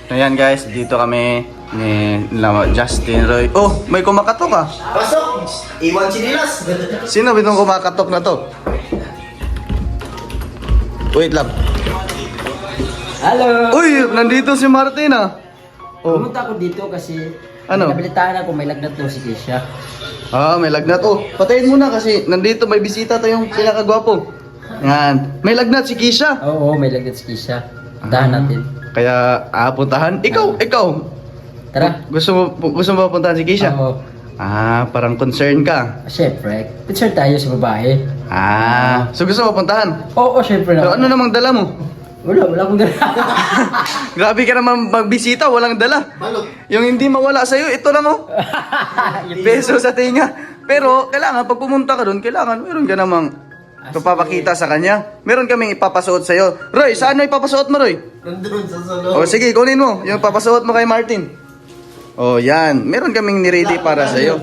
Ayan guys, dito kami ni Justin Roy. Oh, may kumakatok ah. Pasok! Iwan sinilas! Sino bitong kumakatok na to? Wait lang. Hello! Uy, nandito si Martin ah. Oh, Pumunta ako dito kasi Ano? nabilitaan ako may lagnat daw si Keisha. may lagnat. Oh, patayin muna kasi nandito may bisita tayong pinakagwapo. Yan. May lagnat si Kisha. Oo, may lagnat si Keisha. Dahan natin. Kaya puntahan. Ikaw. Tara. Gusto mo ba puntahan si Kisha? Oo. Parang concern ka. Siyempre, concern tayo sa babae. So gusto mo puntahan? Oo, siyempre So, na. ano namang dala mo? Wala akong dala. Grabe ka naman magbisita, walang dala. Balot! Yung hindi mawala sa'yo, ito lang oh. Peso sa tinga. Pero kailangan, pag pumunta ka doon, kailangan meron ka namang papapakita sa kanya. Meron kaming ipapasuot sa'yo. Roy, saan na ipapasuot mo, Roy? Nandun sa salon. Sige, kunin mo. Yung papasuot mo kay Martin. Yan. Meron kaming niready para sa'yo.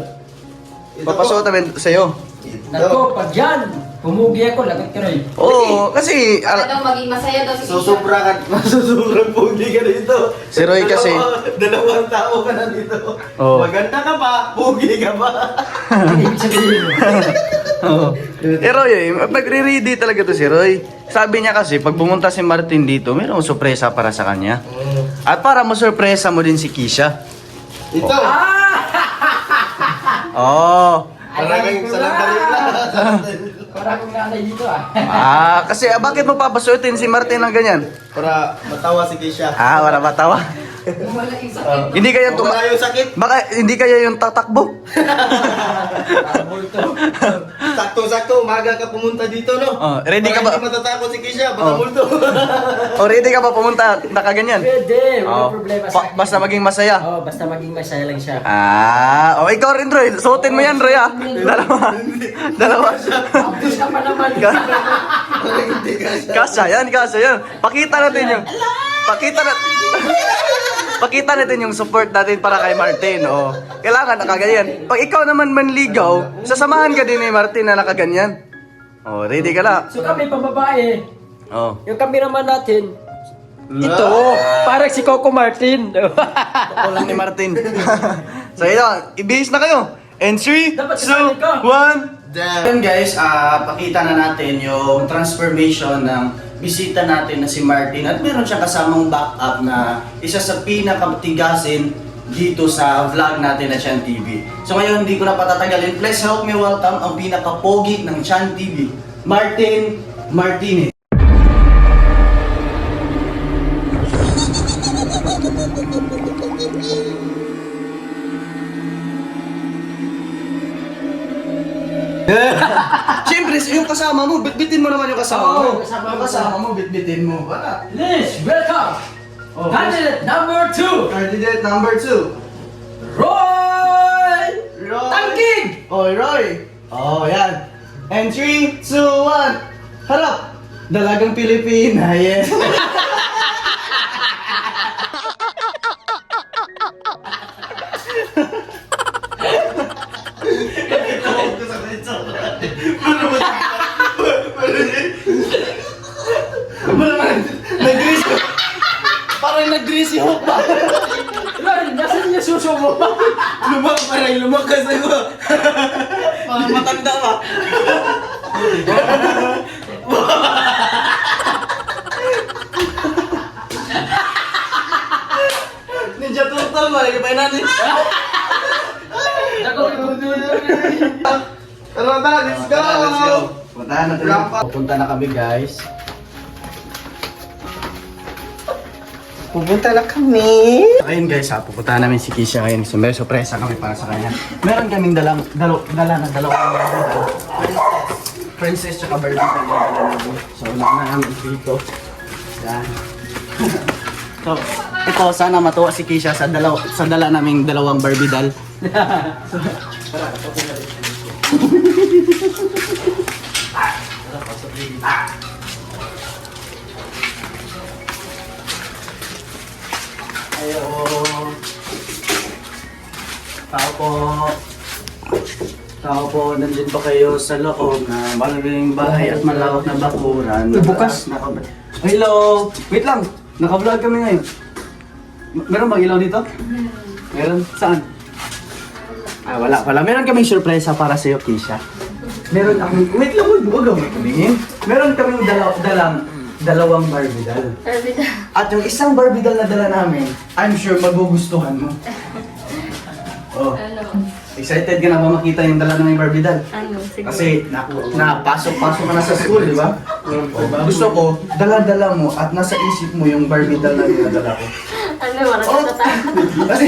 Papasuot namin sa'yo. Nako, pag yan, pumugi ako, lagot ka rin. Oo, kasi Para daw maging masaya daw si Keisha. Susubra ka, masusobrang pugi ka dito. Si Roy kasi. Dalawang tao ka na dito. Oo. Maganda ka pa, pugi ka pa. Ibig sabihin mo. Oo. Roy, nagre-ready talaga to si Roy. Sabi niya kasi, pag pumunta si Martin dito, mayroong sorpresa para sa kanya. At para masurpresa mo din si Kisha. Ito! Oh. Parang salandali lang. Para akong nanay dito ah. Kasi bakit mo papasuotin si Martin ng ganyan? Para matawa si Keisha. Wala matawa. Wala yung sakit. Hindi kaya Wala yung sakit. Baka hindi kaya yung tatakbo. Sakto-sakto, umaga ka pumunta dito, no? Ready ka ba? Para hindi matatakot si Keisha, baka multo. Ready ka ba pumunta nakaganyan? Pwede, walang problema sa akin. Basta maging masaya. Oo, basta maging masaya lang siya. Ikaw rin, Roy. Suotin mo yan, Roy, ah. Dalawa. Tapos ka pa naman. Kasya yan. Pakita natin yung support natin para kay Martin, oh. Kailangan nakaganyan. Pag ikaw naman manligaw, sasamahan ka din ni Martin na nakaganyan. Ready ka na? So kami pambabae, yung cameraman natin, ito, parang si Coco Martin. Ako lang ni Martin. So, ibihis na kayo. And 3, 2, 1. Dapat kasali ka. Then guys, pakita na natin yung transformation ng bisita natin na si Martin. At meron siya kasamang backup na isa sa pinakatigasin dito sa vlog natin na Chan TV. So ngayon, hindi ko na patatagalin. Please help me welcome ang pinakapogi ng Chan TV, Martin Martinez. Siyempre, yung kasama mo, bitbitin mo naman yung kasama mo. Oo, kasama Yung mo. kasama mo, bitbitin mo. Wala. Please, welcome, candidate number 2, Candidate number 2. Roy Tangking! Roy. Yan. And 3, 2, 1. Harap. Dalagang Pilipina, yes. Nag-grease ko. Parang nag-grease si Hulk ba? Roy, nasan yung suso mo? Lumak ka sa'yo. Parang matanda ba? Ninja Turtle ba? Lagi pa natin. Tara, let's go! Puntahan natin. Pupunta na kami guys. Pupunta na kami. Ayun guys, pupuntahan namin si Kisha ngayon. So may sorpresa kami para sa kanya. Meron kaming dalawang Princess tsaka Barbie kanya. So wala na namin dito. Yan. So, ito sana matuwa si Kisha sa dala naming dalawang Barbie doll. Ayun. Tao po, nandun pa kayo sa loob na malaking bahay at malawak na bakuran. Bukas. Hello! Wait lang! Naka-vlog kami ngayon. Meron bang ilaw dito? Meron? Saan? Ah, wala pala. Meron kaming surpresa para sa'yo, Keisha. Meron akong... Wait lang, huwag mo tumingin. Meron kaming dalawang Barbie doll. Barbie doll. At yung isang Barbie doll na dala namin, I'm sure magugustuhan mo. Oh, Ano? excited ka na ba makita yung dala ng Barbie doll? Ano? Siguro. Kasi napasok ka na sa school, di ba? Gusto ko, dala-dala mo at nasa isip mo yung Barbie doll na dinadala ko. Ano? Marang natatakot. Kasi,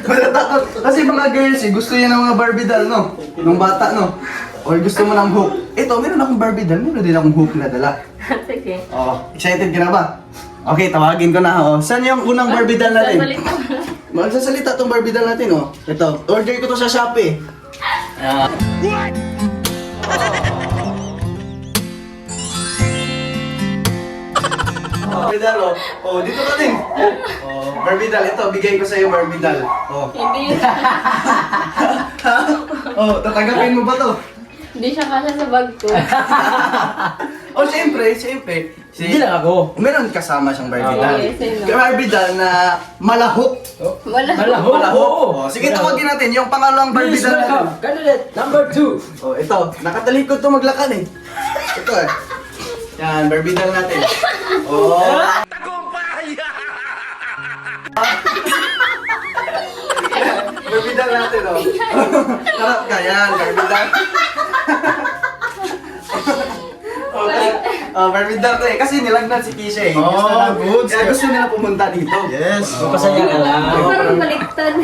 matatakot. Kasi mga girls gusto niya ng mga Barbie doll, no? Nung bata, no? Or gusto mo ng hook. Ito, meron akong Barbie doll, meron din akong hook na dala. Sige. Oh, excited ka na ba? Okay, tawagin ko na, oh. Saan yung unang Barbie doll natin? Sasalita. Magsasalita tong Barbie doll natin, oh. Ito, order ko to sa Shopee. Barbie doll, oh. Oh, dito ka din. Oh, Barbie doll, ito, bigay ko sa iyo Barbie doll. Oh. Hindi. Oh, tatanggapin mo ba to? Hindi siya kasya sa bag ko. Oh, siyempre. Hindi lang ako. Meron kasama siyang Barbie doll. Okay, sino? Barbie doll na malahok. Wala. Malahok. Malahok. Oo. Oh, sige, tawagin natin yung pangalawang Barbie Please doll welcome, natin. candidate number 2. Oh, ito. Nakatalikod to maglakad eh. Ito eh. Yan, Barbie doll natin. Oh. Barbie doll natin, oh. Harap ka, yan, Barbie doll. Oh, Barbie doll to eh. Kasi nilagnat si Kisha eh. Oh, good. Kaya gusto nila pumunta dito. Yes. Pasaya ka lang. Parang baliktad.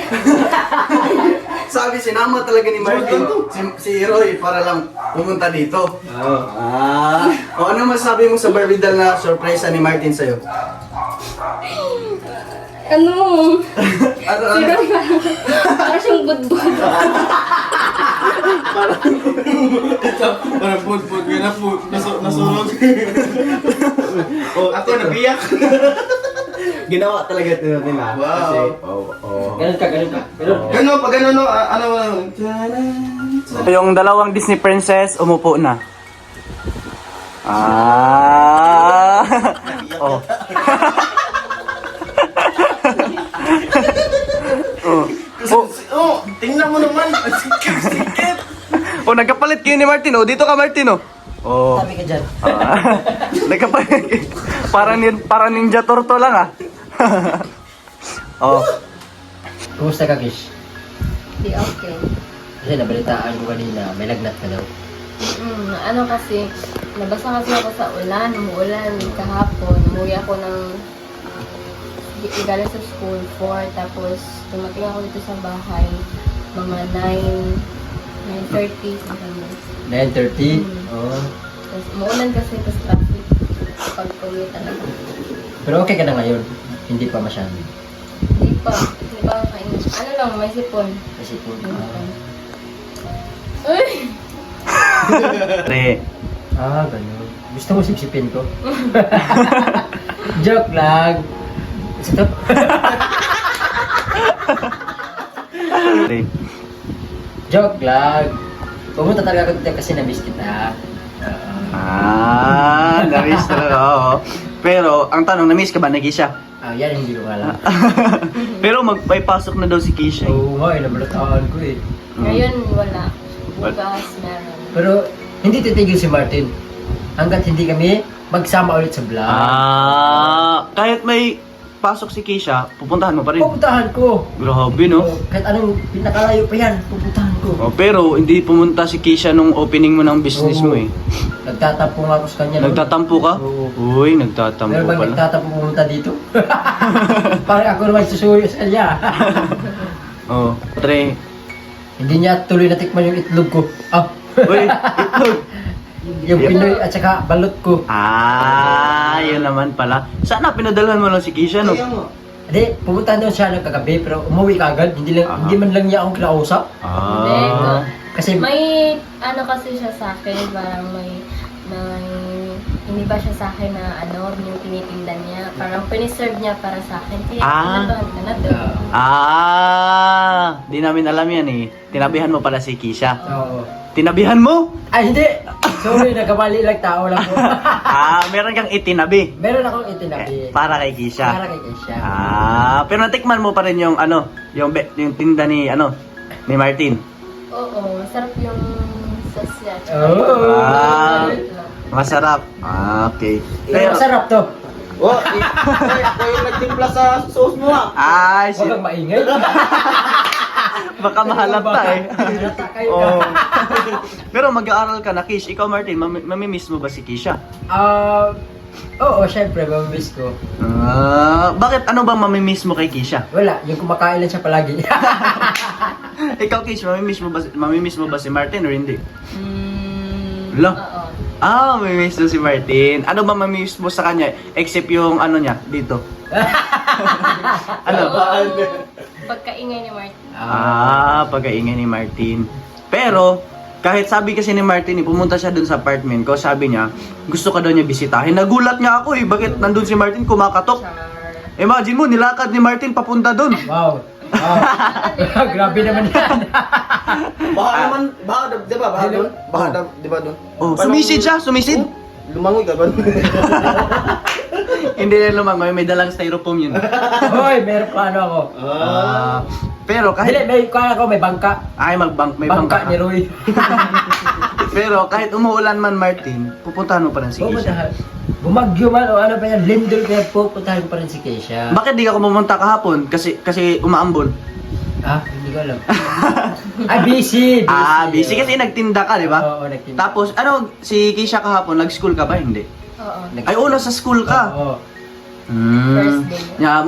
Sabi, sinama talaga ni Martin si Roy para lang pumunta dito. O ano masabi mo sa Barbie doll na surprise ni Martin sa'yo? Ano? Ano? Siguro parang siyang budbud. Parang food ka na food. Nasurog. Ako nabiyak. Ginawa talaga ito nila. Wow. Kasi, Ganun ka. Ganun. Gano, pag gano, no, ano, Yung dalawang Disney princess, umupo na. Ah. Oh. oh, tingnan mo naman. Sikip. Oh, nagkapalit kayo ni Martin. Oh, dito ka Martin, oh. Oh. Sabi ka dyan. Nagkapalit. Para Ninja Turtle lang, ah. Oh. Kumusta ka, Kish? Di okay. Kasi nabalitaan ko kanina, may lagnat ka daw. Ano kasi, nabasa kasi ako sa ulan, umuulan kahapon. Umuwi ako ng galing sa school 4, tapos dumating ako dito sa bahay mga 9:30 something. 9:30? Oo. Tapos umuulan kasi, tapos traffic. Pag-uwi talaga. Pero okay ka na ngayon? Hindi pa masyado. Hindi pa kakain. Ano lang, may sipon. Kasi po. Uy! Ganun. Gusto mo sipsipin ko? Joke lang. Gusto to? Joke lang. Pumunta talaga ako dito kasi na-miss kita. Na-miss talaga, oo. Pero, ang tanong, na-miss ka ba na Kisha? Yan hindi ko alam. Pero magpapasok na daw si Kisha. Oo nga, nabalataan ko eh. Ngayon, wala. Bukas, meron. Pero hindi titigil si Martin hanggat hindi kami magsama ulit sa vlog. Kahit may pasok si Kisha, pupuntahan mo pa rin. Pupuntahan ko. Grabe, no? Kahit anong pinakalayo pa yan, pupuntahan ko. Oh, pero hindi pumunta si Kisha nung opening mo ng business mo eh. Nagtatampo nga ako sa kanya. Nagtatampo ka? Oo. Uy, nagtatampo Meron bang pala. nagtatampo pumunta dito? Parang ako naman susuyo sa kanya. Oh, Tre. Hindi niya tuloy natikman yung itlog ko. Uy, itlog. Yung Pinoy at saka balot ko. Yun naman pala. Sana pinadalhan mo lang si Kisha, no? Hindi, pumunta doon siya ng kagabi pero umuwi ka agad. Hindi man lang niya akong kinausap. Hindi, Kasi may ano kasi siya sa akin, parang may hindi ba siya sa akin na ano, yung tinitingnan niya. Parang piniserve niya para sa akin. Kaya tinabahan ka na doon. Di namin alam yan eh. Tinabihan mo pala si Kisha. Oo. Tinabihan mo? Ay, hindi! Sorry, nagkamali lang, tao lang po. Meron kang itinabi. Meron akong itinabi. Para kay Kisha. Para kay Kisha. Pero natikman mo pa rin yung yung tinda ni ni Martin. Oo, masarap yung sauce niya. Ah. Masarap. Okay. Pero masarap to. Oh, ikaw yung nagtimpla sa sauce mo ah. Ay, Huwag kang maingay. baka mahalata eh. Halata kayo. Oh. Pero mag-aaral ka na, Kish. Ikaw, Martin, mamimiss mo ba si Kisha? Oo, syempre, mamimiss ko. Bakit? Ano bang mamimiss mo kay Kisha? Wala, yung kumakain lang siya palagi. Ikaw, Kish, mamimiss mo ba si Martin or hindi? Lo? Oo. Mamimiss mo si Martin. Ano ba mamimiss mo sa kanya? Except yung ano niya, dito. Ano? Pagkaingay ni Martin. Pagkaingay ni Martin. Pero, kahit sabi kasi ni Martin, pumunta siya dun sa apartment ko, sabi niya, gusto ka daw niya bisitahin. Nagulat nga ako bakit nandun si Martin kumakatok? Imagine mo, nilakad ni Martin papunta dun. Wow. Grabe naman yan. Baha, di ba? Baha doon? Baha, di ba doon? Oh, sumisid siya, sumisid. Lumangoy ka ba? Hindi na lumangoy, may dalang styrofoam yun. Hoy, meron pa ano ako. Pero Hindi, kahit may bangka. may Bangka ni Roy. Pero kahit umuulan man, Martin, pupuntahan mo pa rin si Kisha. Pupuntahan. Bumagyo man o ano pa yan, lindol kaya pupuntahan pa rin si Keisha. Bakit di ka pumunta kahapon? Kasi umaambon. Hindi ko alam. Busy. Busy kasi nagtinda ka, di ba? Oo, nagtinda. Tapos, si Kisha kahapon, nag-school ka ba? Hindi. Oo. Ay, una sa school ka. Oo. First day. Yeah,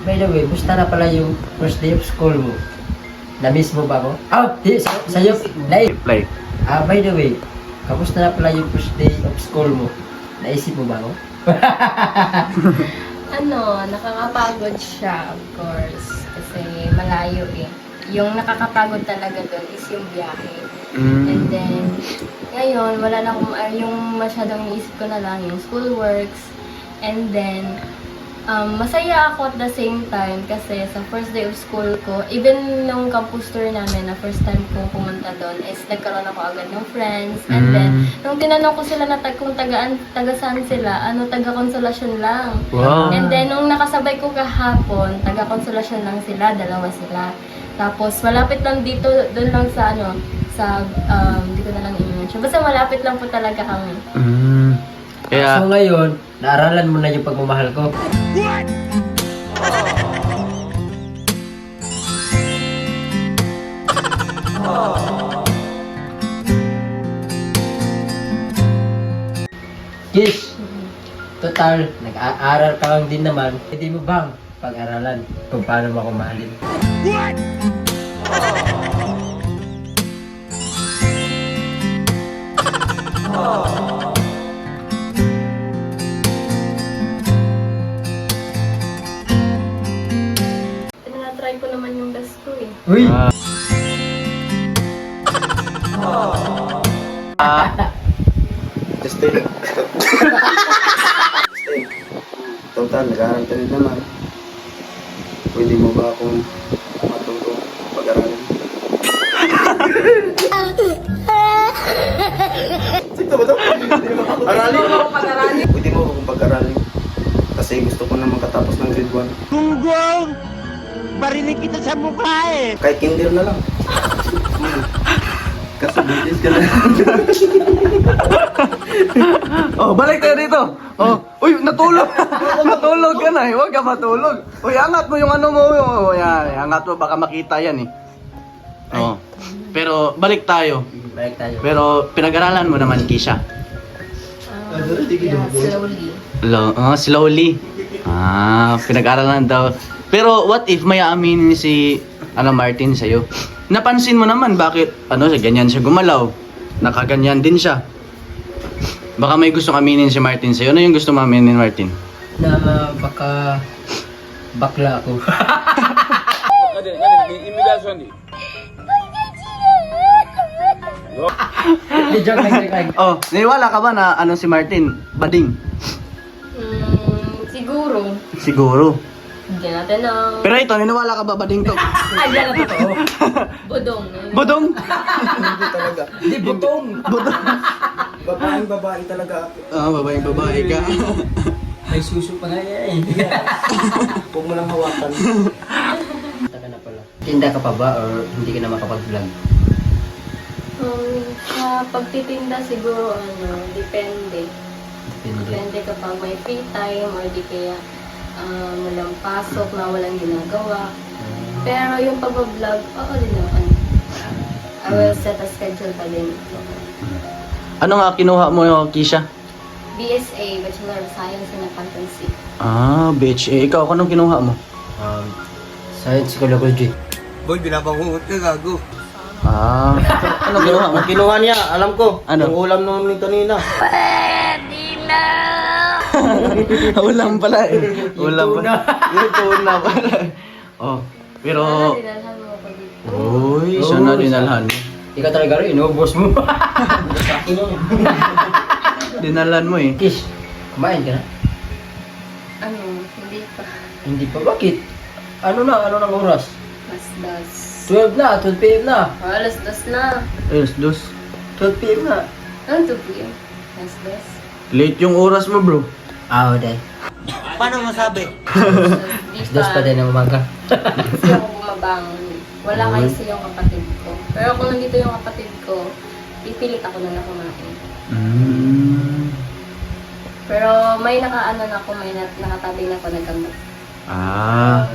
By the way, musta na pala yung first day of school mo? Na-miss mo ba ako? Sa'yo, Play. by the way, kamusta na pala yung first day of school mo? Naisip mo ba ako? Nakakapagod siya, of course. Kasi malayo eh. Yung nakakapagod talaga doon is yung biyahe. And then, ngayon, wala na akong, yung masyadong iisip ko na lang, yung schoolworks. And then, masaya ako at the same time kasi sa first day of school ko, even nung campus tour namin na first time kong pumunta doon is nagkaroon ako agad ng friends. And then, nung tinanong ko sila na kung taga saan sila, taga Consolacion lang. Wow. And then, nung nakasabay ko kahapon, taga Consolacion lang sila, dalawa sila. Tapos, malapit lang dito, doon lang sa hindi ko na lang i-mention. Basta malapit lang po talaga kami. Kaya, So ngayon, naaralan mo na yung pagmamahal ko. Kish, total, nag-aaral ka lang din naman. Hindi mo bang pag-aralan kung paano mo ako mahalin? Tinatry ko naman yung best ko eh. Uy! Just stay. Total, nag-aaral ka rin naman. Pwede mo ba akong matutong pag-aralin? Sikto ba ito? Aralin? Pwede mo akong pag-aralin. Kasi gusto ko na makatapos ng grade 1. Gunggong! Barinig kita sa mukha eh! Kahit kinder na lang. Kasi bilis ka na. balik tayo dito. Uy, natulog. Natulog ka na eh. Huwag ka matulog. Uy, angat mo yung ano mo. Yan, angat mo. Baka makita yan eh. Pero, balik tayo. Balik tayo. Pero, pinag-aralan mo naman, Kisha. Slowly. Slowly. Pinag-aralan daw. Pero, what if may aaminin si Martin sa'yo? Napansin mo naman bakit, ganyan siya gumalaw. Nakaganyan din siya. Baka may gusto aminin si Martin sa'yo. Ano yung gusto mo aminin, Martin? Na baka bakla ako. Joke lang. Naniwala ka ba na si Martin? Bading? Siguro. Siguro. Bigyan natin ng Pero ito, niniwala ka ba bading to? Ay, yan ang totoo. budong. Budong! Hindi talaga. Hindi, butong. Babae talaga ako. Ah, babae ka. May suso pa nga yan eh. Huwag mo lang hawakan. Taka na pala. Tinda ka pa ba or hindi ka na makapag-vlog? Sa pagtitinda siguro, depende. Hindi. Depende kapag may free time or di kaya walang pasok na walang ginagawa. Pero yung pag-vlog, oo din naman. I will set a schedule pa din. Ano nga kinuha mo yung Kisha? BSA, Bachelor of Science in Accountancy. Ah, bitch. Ikaw, anong kinuha mo? Science Psychology. Boy, binabangungot ka, gago. Ah, anong kinuha mo? Ang kinuha niya, alam ko. Ano? Yung ulam namin kanina. Ulam pala eh. Ulam pala. Yung tuna pala. Oh, pero... Sana dinalhan mo ako dito. Uy, sana dinalhan mo. Ikaw talaga rin, inubos mo. Dinalhan mo eh. Kish, kumain ka na? Hindi pa. Hindi pa, bakit? Ano nang oras? Mas 12 na, 12 p.m. na. Alas 2 na. Dos. 12 p.m. na. Ano 2 p.m.? Alas Late yung oras mo, bro. Ah, okay. Paano masabi? 2. Dos pa din ang umaga. Kasi ako bumabangon. Wala kasi yung kapatid ko. Pero kung nandito yung kapatid ko, pipilit ako na kumain. Pero may nakatabi na ako na gamot. Ah.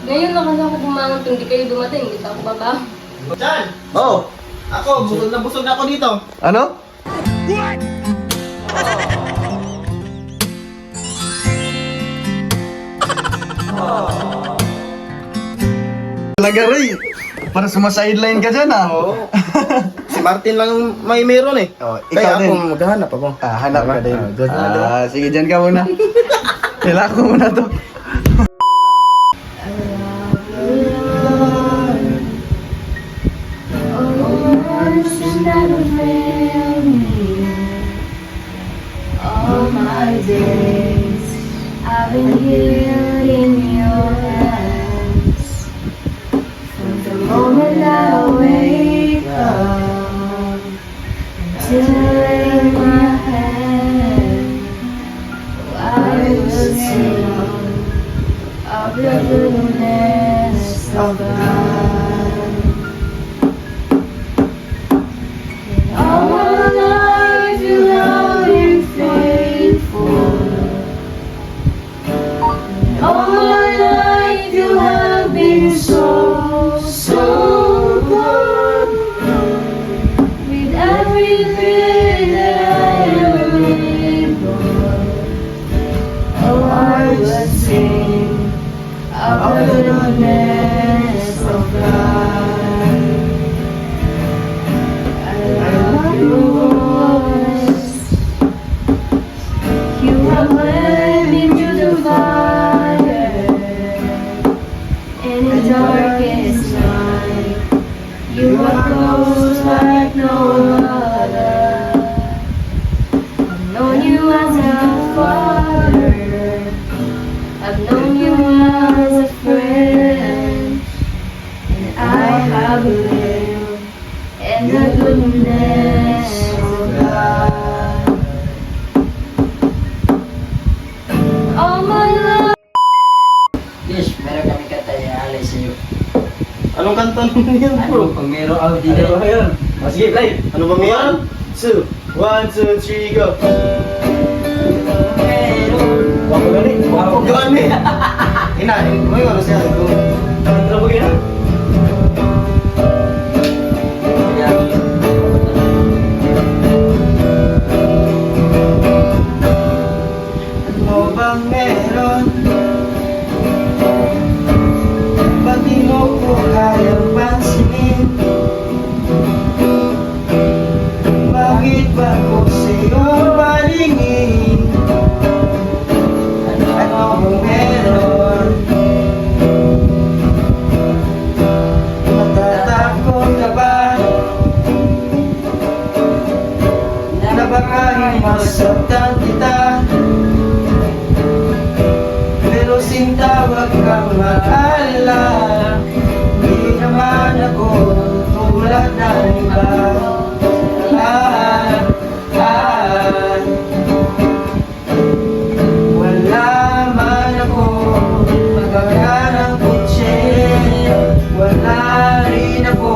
Ngayon na kasi ako bumangon, kung hindi kayo dumating, hindi pa ako babangon. Chan! Oh, Ako, busog na ako dito. ano? Talaga rin. Para sumasideline ka dyan ah. Oo. Si Martin lang yung may meron eh. Oh, ikaw Kaya din. ako maghahanap ako. Ah, hanap ka din. Good na din. Sige, dyan ka muna. Kailangan ko muna to. All my days I've been here in your hands. From the moment I wake up till I lay my head, I will sing of the goodness of God. All my life you have been faithful. All my life you have been so, so good. With everything that I am able, oh, I will sing of the goodness of God. I love yours. You have led me through the fire and the darkest night. You are close like no other. I've known you as a father. I've known you as a friend, and I have lived in the goodness of God. All my life. Kish, meron kami kanta alay sa'yo. Anong kanta nun yan, bro? Ano, pag meron out dito. Sige, play. Ano ba meron? 1, 2, 3, go. Wako gani. Wako Gani! Ina, may ano siya. Ano ba gani? Ano bang meron? Ba't di mo ko kayang pansinin? Bakit ba ko sa'yo palingin? Ano bang meron? sinta, wag kang mag-alala. Di naman ako tulad ng iba. Wala man ako magaganang kutse, wala rin ako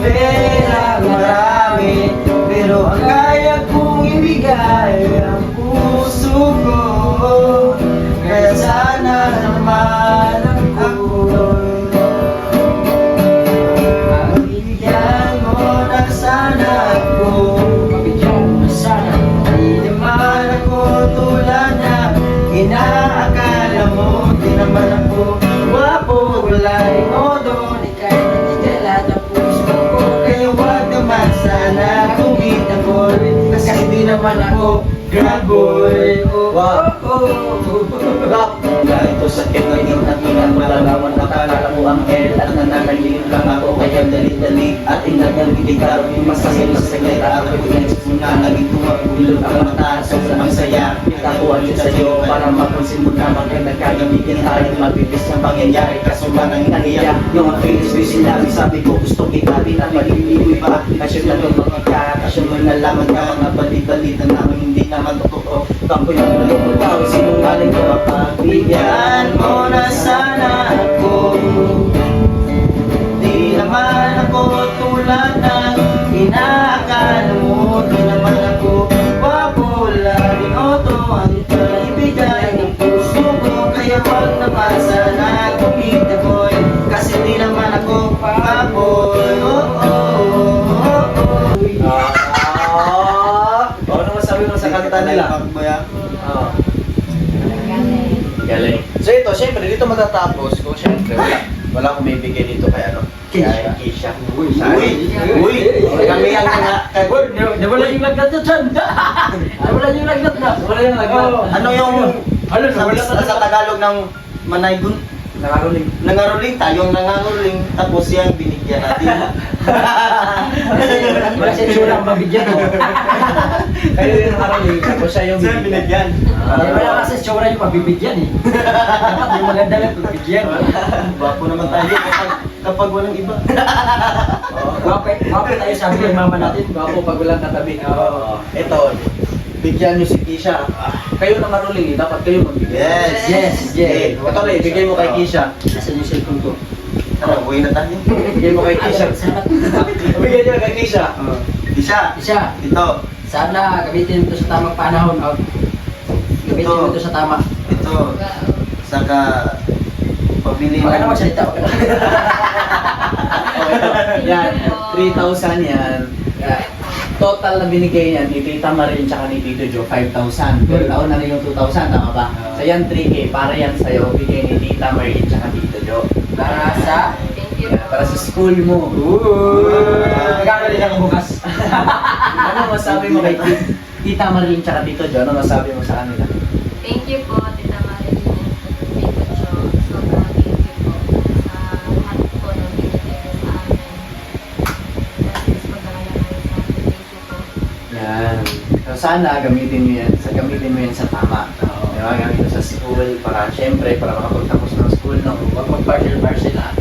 pera marami, pero ang kaya kong ibigay ang puso ko. Kaya sana naman ako'y mabigyan mo na sana ako. Mabigyan mo sana. Di naman ako tulad na inaakala mo. Di naman ako wapo, wala rin modo. Di kaya natigala ng puso ko. Kaya wag naman sana kumita ko. Kasi di naman ako grab boy. Ito sa kinaling at inang malalaman, nakakala mo ang L at nananaliin lang ako. Kaya dali-dali at inagalibig ka rin mas kasi sa kanya. Ako yung muna naging tumagulog ang mata. Sobrang saya takuan yun sa'yo para mapansin mo na magkagamitin tayo mabibis ng pangyayari. Kaso ba nang nahiya yung ang feelings ko sinabi, sabi ko gusto itabi na maliligoy pa. Kasyon na yung mga kasyon mo nalaman ka mga balik-balita namin hindi naman totoo. Kampo yung nalito tao, sinungaling ko mapagbigyan mo na sana ako. Di naman ako tulad ng inaakala mo. Di naman ako wapula rin oto ang ibigay ng puso ko. Kaya wag naman sana kumita ko'y kasi di naman ako papoy. Ano masabi mo sa kanta nila? Galing. So ito, syempre, dito matatapos kung syempre, wala akong bibigay dito kay ano? Kay Kisha. Uy! Kami ang nga. Nawala yung lagnat na dyan. Nawala yung lagnat na. Nawala yung lagnat. Ano yung sa Tagalog ng manaygun? Nangaruling. Nangaruling, tayong nangaruling, tapos yung binigyan natin. Wala siya tsura ang mabigyan mo. Kayo yung nangaruling. Tapos siya yung binigyan. Wala kasi tsura yung mabibigyan eh. Dapat yung maganda lang pagbigyan. Bapo naman tayo kapag walang iba. Wapo tayo sabi ng mama natin. Wapo pag walang katabi. Ito, bigyan nyo si Kisha. Kayo nangaruling, dapat kayo magbigay. Yes. Ito rin, bigay mo kay Kisha. Nasaan yung cellphone ko? Ano, buhay na tayo. Bigay mo kay Kisha. Bigay nyo kay Kisha. Kisha, Isa, ito. sana gamitin mo ito sa tamang panahon. Gamitin mo ito sa tama. Ito. Saka, pabili Baka na magsalita. Yan, 3,000 yan. Total na binigay yan ni Tita Marin tsaka ni Tito Joe, 5,000. Pero taon na rin yung 2,000, tama ba? So yan, 3K. Para yan sa'yo, bigay ni Tita Marin tsaka Tito Joe. Para sa? Thank you Yan, para sa school mo. Magkakalit ako bukas. Ano masabi mo kay Tita Marin tsaka Tito Joe? Ano masabi mo sa kanila? Thank you po, Tita Marilyn and Tito Jo. Sobrang thank you po sa lahat po na binigay niyo sa amin. Mas magdala kayo sa amin. Thank you po. Yan. So sana gamitin mo yan sa tama. Diba? Gamitin mo sa school para syempre para makapagtapos ng school no. Huwag mag-parcel na.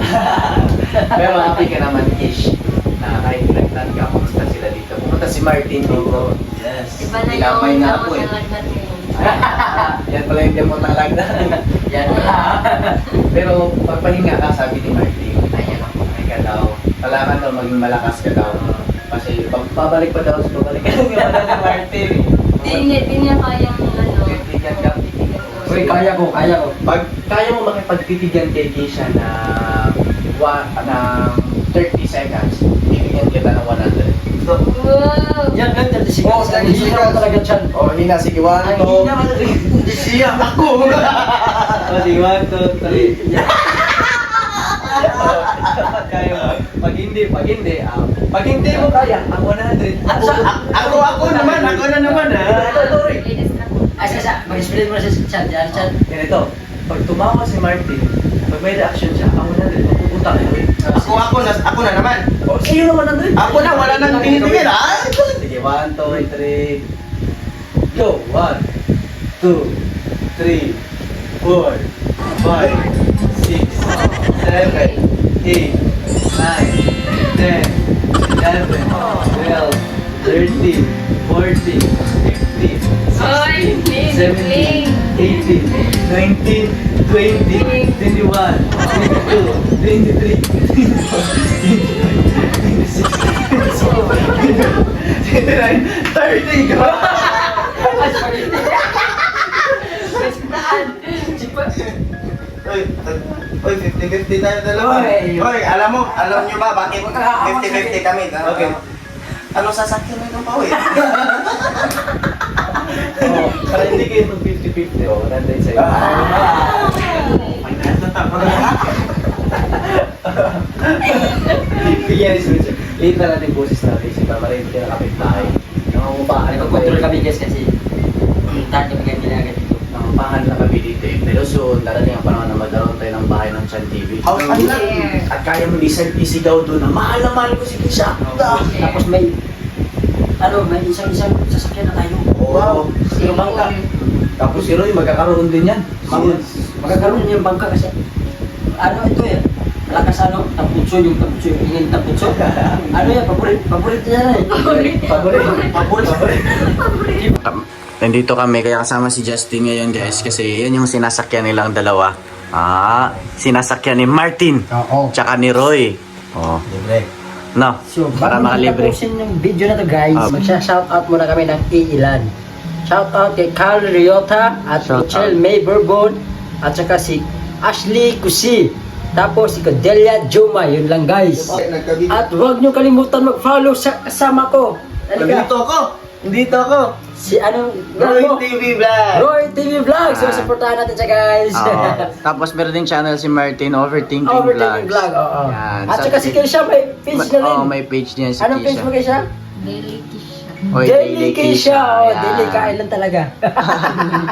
Pero happy ka naman Kish na kahit nagtan ka, kumusta sila dito. Pumunta si Martin dito. Yes. Iba na Tinapay yung na gamot ako eh. ng lagnat ngayon. Yan pala yung gamot ng lagnat. Yan pala. Pero pagpahinga ka, sabi ni Martin, ayan ako, ay ka daw. Kailangan daw maging malakas ka daw. Kasi pabalik pa daw, pabalik ka ni Martin. Di niya kayang ano. Titigan ka. Uy, kaya ko. Pag kaya mo makipagtitigan kay Keisha na 30 seconds, bibigyan kita ng 100. So, Wow! Yan, 36. Oh, Hindi naman talaga dyan. oh, hina, sige, 1, 2, siya, ako! Sige, 1, 2, 3. Kaya mo. Pag hindi mo kaya, ang 100. Ako naman ha. Ladies na po. Ay, mag-explain mo na sa chat. Yan, chat. Ganito, pag tumawa si Martin, pag may reaction siya, ang 100, mapupunta ko eh. Ako na naman. O, sa'yo naman 100. Ako na, wala nang tinitingin. Sige, 1, 2, 3. Go! 1, 2, 3, 4, 6, 7, 8, 9, 10, 11, 12, 13, 14, 15, 16, 17, 18, 19, 20, 21, 22, 23, 24, 25, 26, 27, 29, 30. Oy, 50-50 tayo dalawa. Oy, alam nyo ba bakit 50-50 kami? Okay. Anong sasakyan nito pa, oy? Para hindi kayo mag 50-50, oh, nandiyan sa'yo. Ay, natatakot na. Bigyan ni Switch. Liit na natin boses natin. Si Mama rin, hindi na kapit-bahay. Nangangupahan na Nagkontrol kami guys kasi dati kami ginagad dito. Nangangupahan na kami dito. Pero soon, darating ang panahon na magkaroon tayo ng bahay ng Chan TV. House Share. lang. At kaya mo isigaw doon na mahal na mahal ko si Kisha. Tapos may may isang sasakyan na tayo. Wow. Sino bangka? Tapos si Roy, magkakaroon din yan. Magkakaroon yung bangka kasi ito eh. Malakas tamputso yung ingin tamputso. Yan, paborito niya na eh. Paborito. Nandito kami, kaya kasama si Justin ngayon guys. Kasi yan yung sinasakyan nilang dalawa. Sinasakyan ni Martin. Oo. Tsaka ni Roy. Oh. Libre. No, So, para bago makalibre. tapusin yung video na to guys, Ah. magsha-shoutout muna kami ng iilan. Shoutout kay Carl Riota at Shout Michelle out. May Bourbon at saka si Ashley Cusi. Tapos si Cordelia Juma, yun lang guys. At huwag nyo kalimutan mag-follow sa kasama ko. Halika. Dito ako. Si anong Roy mo? TV Vlog. Roy TV Vlog. So, supportahan natin siya guys. Tapos meron din channel si Martin, Overthinking Overthinking Vlogs. Vlog, oo. Yan. At saka si Keisha, may page na rin. May page niya si Anong page Kisha. mo Keisha? Daily Kisha. Oy, Daily Keisha. Oh, Yan. daily kain lang talaga.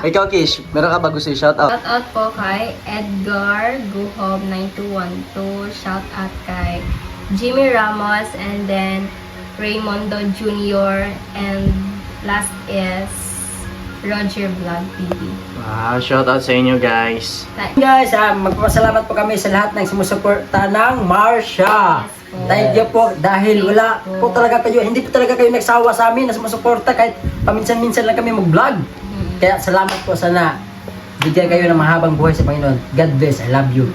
Ikaw Kish, meron ka ba gusto i-shout out? Shout out po kay Edgar Guhob 9212. Shout out kay Jimmy Ramos and then Raymondo Jr. and last is Roger Vlog TV. Wow, shout out sa inyo guys. Guys, magpapasalamat po kami sa lahat ng sumusuporta ng Marsha. Yes po. Thank you po dahil Thank wala you po talaga kayo, hindi po talaga kayo nagsawa sa amin na sumusuporta kahit paminsan-minsan lang kami mag-vlog. Kaya salamat po, sana bigyan kayo ng mahabang buhay sa Panginoon. God bless, I love you.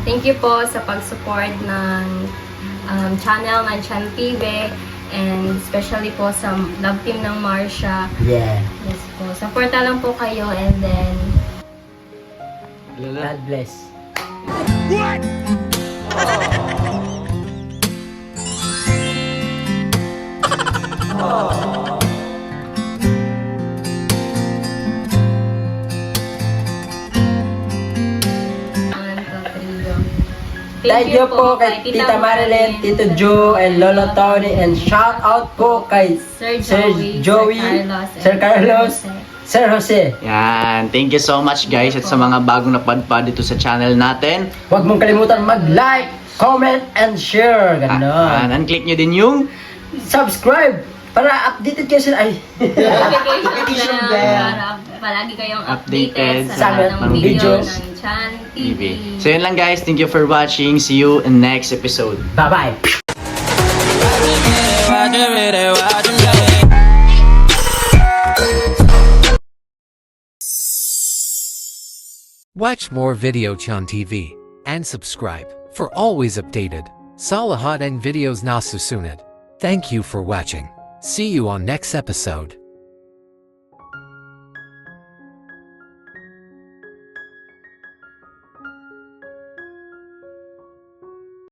Thank you po sa pag-support ng channel ng Chan TV and especially po sa love team ng Marsha. Yeah. Yes po. Supporta lang po kayo and then God bless. Thank you po kay Tita Marilyn, Tito Joe, and Lolo Tony, and shout out po kay Sir Joey, Sir Carlos, Sir Jose. Yan, thank you so much guys at sa mga bagong napadpad dito sa channel natin. Huwag mong kalimutan mag-like, comment, and share. Ganon. Click nyo din yung Subscribe para updated kayo sa notification bell para palagi kayong updated sa lahat ng video videos. ng Chan TV. TV. So yun lang guys, thank you for watching. See you in next episode. Bye-bye. Watch more Video Chan TV and subscribe for always updated Salahat and videos na susunod. Thank you for watching. See you on next episode.